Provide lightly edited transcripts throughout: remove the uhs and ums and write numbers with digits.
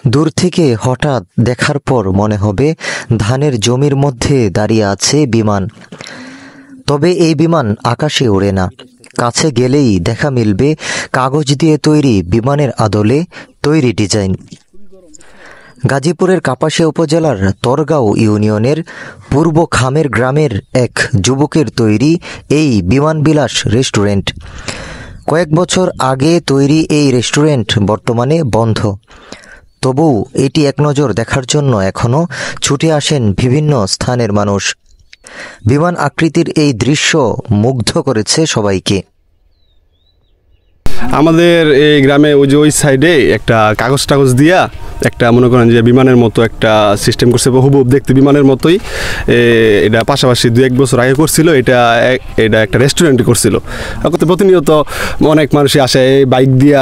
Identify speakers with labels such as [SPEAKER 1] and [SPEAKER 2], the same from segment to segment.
[SPEAKER 1] দূর থেকে হঠাৎ দেখার পর মনে হবে ধানের জমির মধ্যে দাঁড়িয়ে আছে বিমান। তবে এই বিমান আকাশে ওড়ে না। কাছে গেলেই দেখা মিলবে কাগজ দিয়ে তৈরি বিমানের আদলে তৈরি ডিজাইন। গাজীপুরের কাপাসিয়া উপজেলার তরগাঁও ইউনিয়নের পূর্ব খামের গ্রামের এক যুবকের তৈরি এই বিমানবিলাস রেস্টুরেন্ট। কয়েক বছর আগে তৈরি এই রেস্টুরেন্ট বর্তমানে বন্ধ। তবুও এটি এক নজর দেখার জন্য এখনও ছুটে আসেন বিভিন্ন স্থানের মানুষ। বিমান আকৃতির এই দৃশ্য মুগ্ধ করেছে সবাইকে।
[SPEAKER 2] আমাদের এই গ্রামে ওই সাইডে একটা কাগজ দিয়া একটা মনে করেন যে বিমানের মতো একটা সিস্টেম করছে, হুবহুব দেখতে বিমানের মতোই। এটা পাশাপাশি 2-1 বছর আগে করছিল। এটা একটা রেস্টুরেন্টে করছিল। প্রতিনিয়ত অনেক মানুষই আসে এই বাইক দিয়া,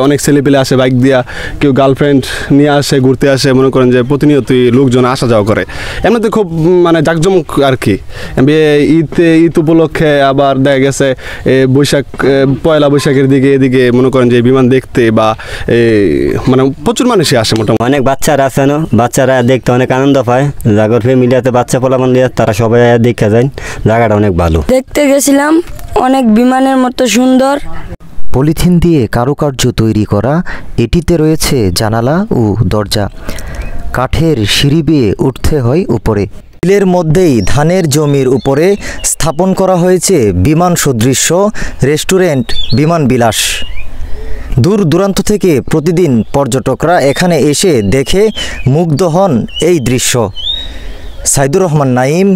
[SPEAKER 2] অনেক ছেলেপেলে আসে বাইক দিয়া, কেউ গার্লফ্রেন্ড নিয়ে আসে, ঘুরতে আসে। মনে করেন যে প্রতিনিয়তই লোকজন আসা যাওয়া করে। এমনিতে খুব মানে জাঁকজমক আর কি। ঈদ উপলক্ষে আবার দেখা গেছে পয়লা বৈশাখের এদিকে মনে করেন যে বিমান দেখতে বা মানে প্রচুর মানুষই আসে। মোটামুটি
[SPEAKER 3] অনেক বাচ্চারা আছে না, বাচ্চারা দেখতে অনেক আনন্দ পায়। জাগর ফ্যামিলিতে বাচ্চা পোলাপান দিয়ে তারা সবাই দেখে যায়। জায়গাটা অনেক ভালো। দেখতে গেছিলাম, অনেক বিমানের মতো সুন্দর।
[SPEAKER 1] পলিথিন দিয়ে কারুকার্য তৈরি করা এটিতে রয়েছে জানালা ও দরজা। কাঠের সিঁড়ি বেয়ে উঠতে হয় উপরে। বিলের মধ্যেই ধানের জমির উপরে স্থাপন করা হয়েছে বিমান সদৃশ্য রেস্টুরেন্ট বিমান বিলাস। দূর দূরান্ত থেকে প্রতিদিন পর্যটকরা এখানে এসে দেখে মুগ্ধ হন এই দৃশ্য। সাইদুর রহমান নাঈম।